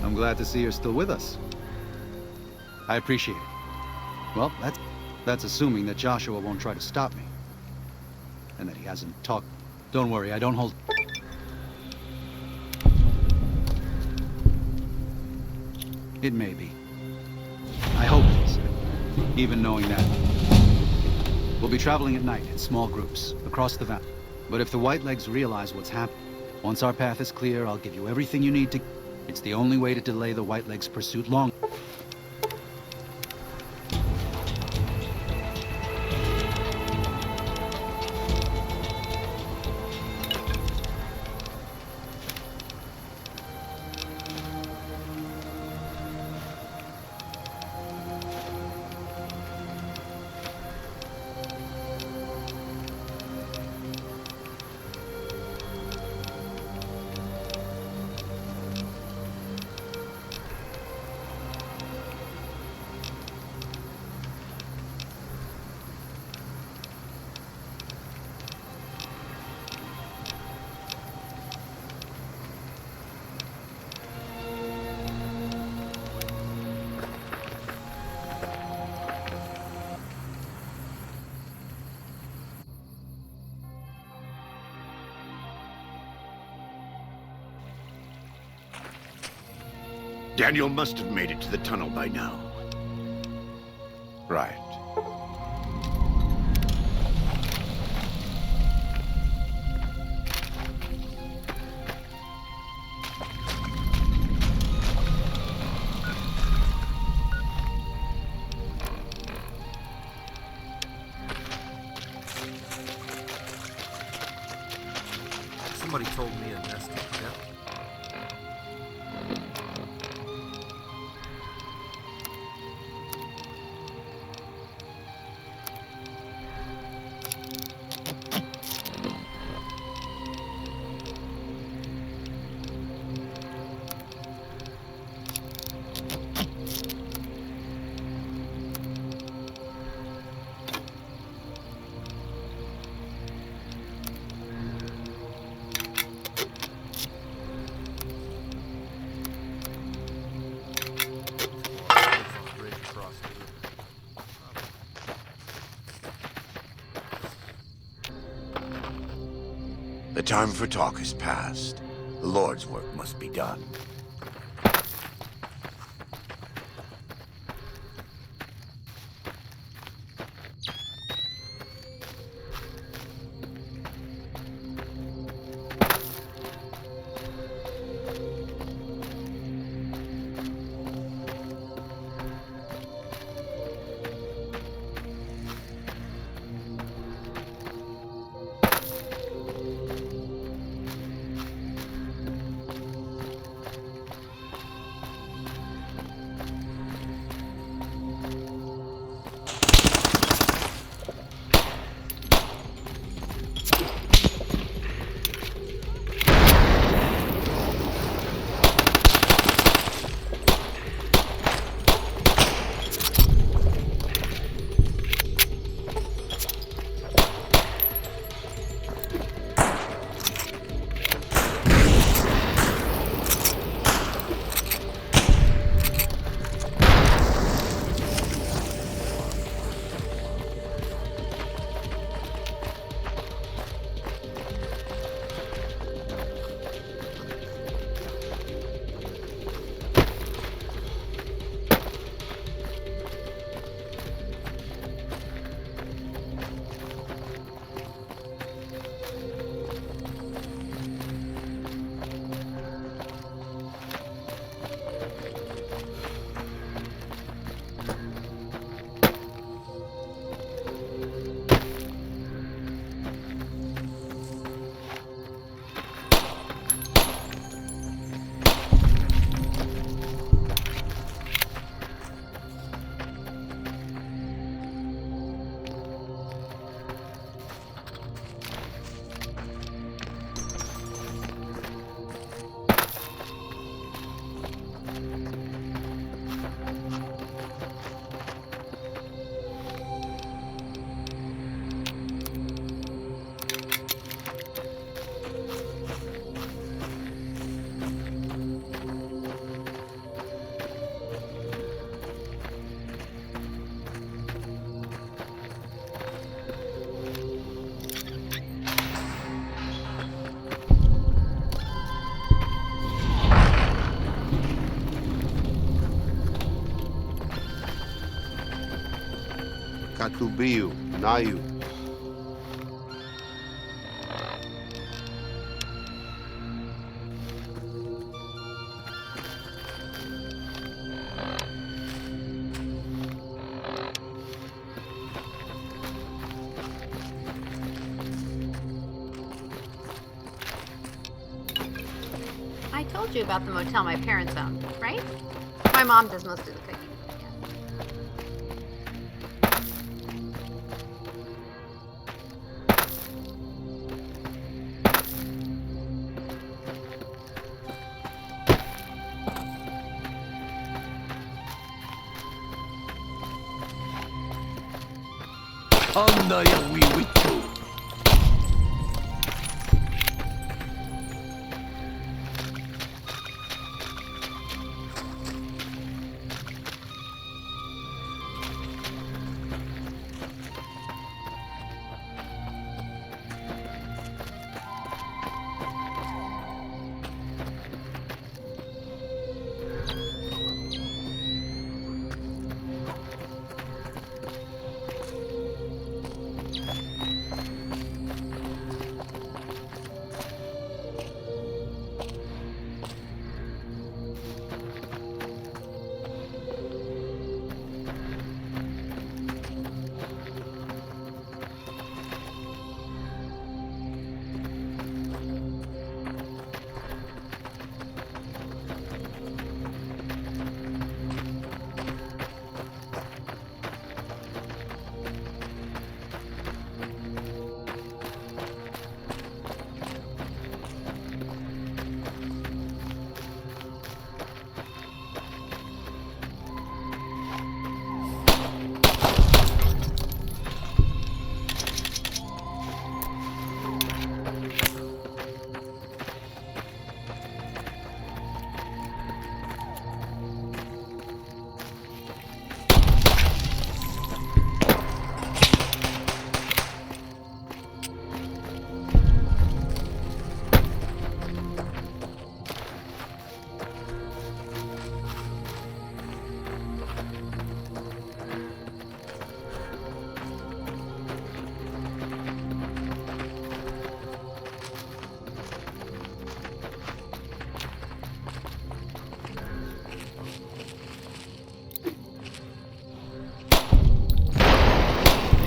I'm glad to see you're still with us. I appreciate it. Well, that's assuming that Joshua won't try to stop me. And that he hasn't talked. Don't worry, I don't hold... It may be. I hope it is. Even knowing that. We'll be traveling at night in small groups, across the valley. But if the Whitelegs realize what's happened, once our path is clear, I'll give you everything you need to... It's the only way to delay the Whitelegs' pursuit long. Daniel must have made it to the tunnel by now. Right. Somebody told me a nest of death. The time for talk is past. The Lord's work must be done. Katubiu, Nayu. I told you about the motel my parents own, right? My mom does most of the cooking. Andaya wiwitu.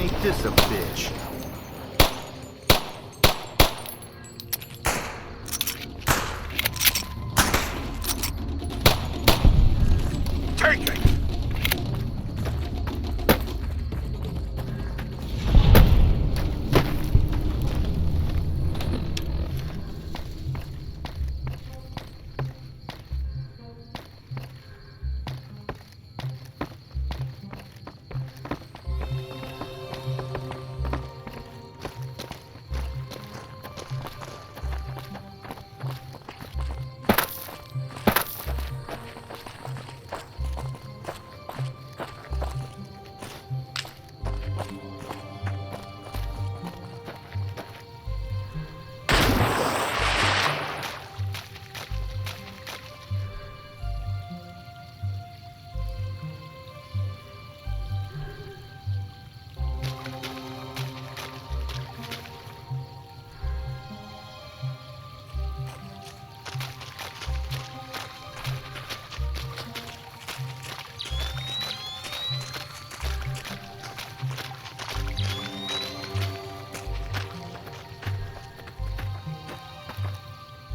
Ain't this a bitch? Take it!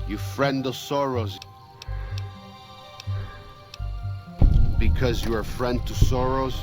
You friend of Soros. Because you're a friend to Soros?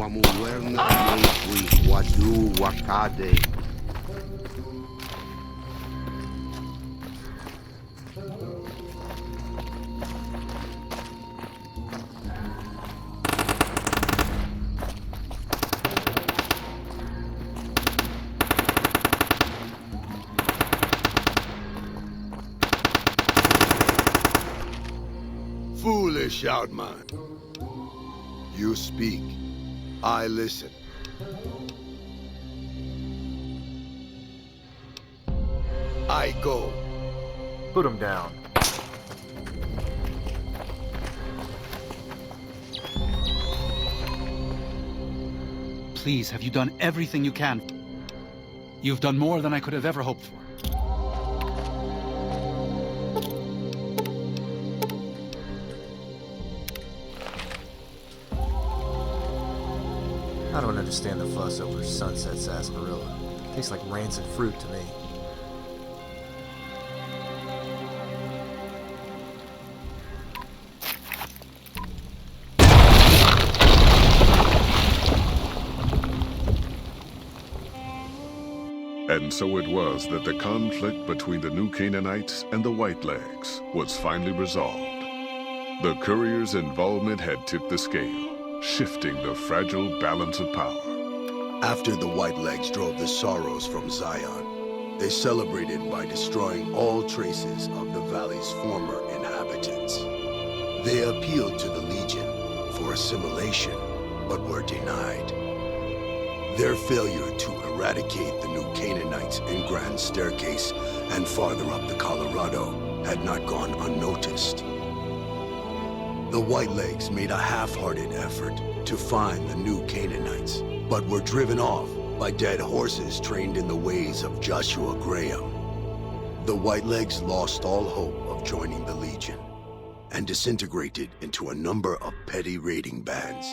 Wamuwerna Mekwi Wadu Wakade. Foolish outman. You speak, I listen. I go. Put him down. Please, have you done everything you can? You've done more than I could have ever hoped for. I don't understand the fuss over Sunset sarsaparilla. Tastes like rancid fruit to me. And so it was that the conflict between the New Canaanites and the Whitelegs was finally resolved. The courier's involvement had tipped the scale, shifting the fragile balance of power. After the Whitelegs drove the Sorrows from Zion, they celebrated by destroying all traces of the valley's former inhabitants. They appealed to the Legion for assimilation, but were denied. Their failure to eradicate the New Canaanites in Grand Staircase and farther up the Colorado had not gone unnoticed. The Whitelegs made a half-hearted effort to find the New Canaanites, but were driven off by dead horses trained in the ways of Joshua Graham. The Whitelegs lost all hope of joining the Legion and disintegrated into a number of petty raiding bands,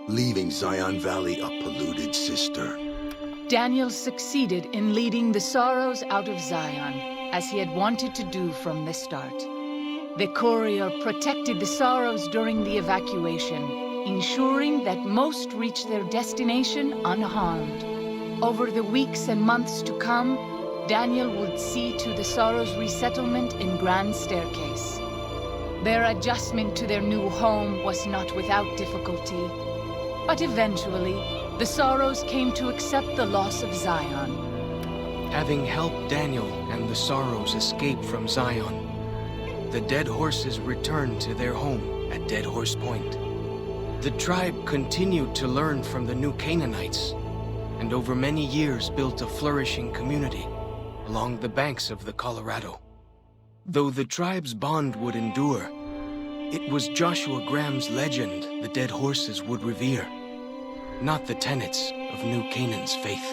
leaving Zion Valley a polluted cistern. Daniel succeeded in leading the Sorrows out of Zion, as he had wanted to do from the start. The courier protected the Sorrows during the evacuation, ensuring that most reached their destination unharmed. Over the weeks and months to come, Daniel would see to the Sorrows' resettlement in Grand Staircase. Their adjustment to their new home was not without difficulty, but eventually, the Sorrows came to accept the loss of Zion. Having helped Daniel and the Sorrows escape from Zion, the Dead Horses returned to their home at Dead Horse Point. The tribe continued to learn from the New Canaanites, and over many years built a flourishing community along the banks of the Colorado. Though the tribe's bond would endure, it was Joshua Graham's legend the Dead Horses would revere, not the tenets of New Canaan's faith.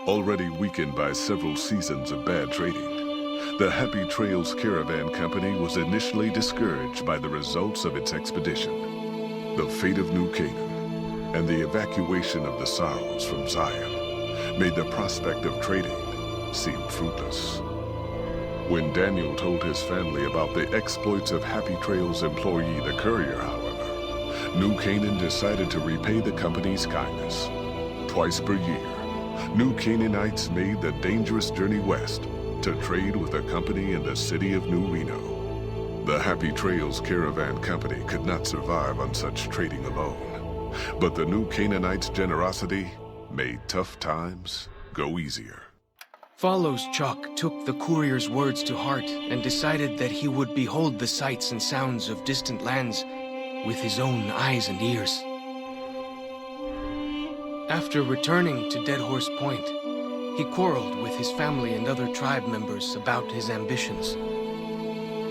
Already weakened by several seasons of bad trading, the Happy Trails Caravan Company was initially discouraged by the results of its expedition. The fate of New Canaan and the evacuation of the Sorrows from Zion made the prospect of trading seem fruitless. When Daniel told his family about the exploits of Happy Trails employee the courier, however, New Canaan decided to repay the company's kindness. Twice per year, New Canaanites made the dangerous journey west to trade with a company in the city of New Reno. The Happy Trails Caravan Company could not survive on such trading alone, but the New Canaanites' generosity made tough times go easier. Follows Chalk took the courier's words to heart and decided that he would behold the sights and sounds of distant lands with his own eyes and ears. After returning to Dead Horse Point, he quarreled with his family and other tribe members about his ambitions.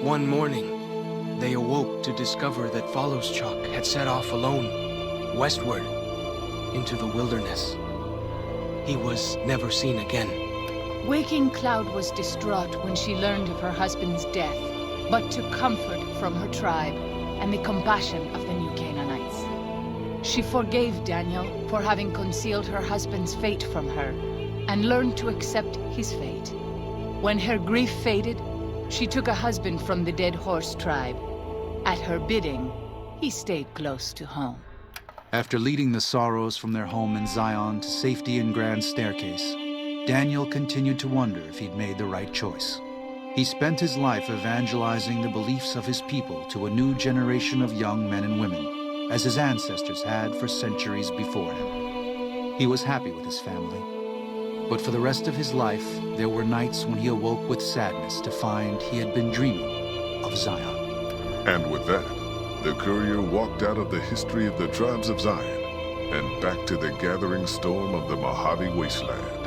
One morning, they awoke to discover that Follows Chalk had set off alone, westward, into the wilderness. He was never seen again. Waking Cloud was distraught when she learned of her husband's death, but took comfort from her tribe and the compassion of the New Canaanites. She forgave Daniel for having concealed her husband's fate from her, and learned to accept his fate. When her grief faded, she took a husband from the Dead Horse tribe. At her bidding, he stayed close to home. After leading the Sorrows from their home in Zion to safety in Grand Staircase, Daniel continued to wonder if he'd made the right choice. He spent his life evangelizing the beliefs of his people to a new generation of young men and women, as his ancestors had for centuries before him. He was happy with his family. But for the rest of his life, there were nights when he awoke with sadness to find he had been dreaming of Zion. And with that, the courier walked out of the history of the tribes of Zion and back to the gathering storm of the Mojave Wasteland.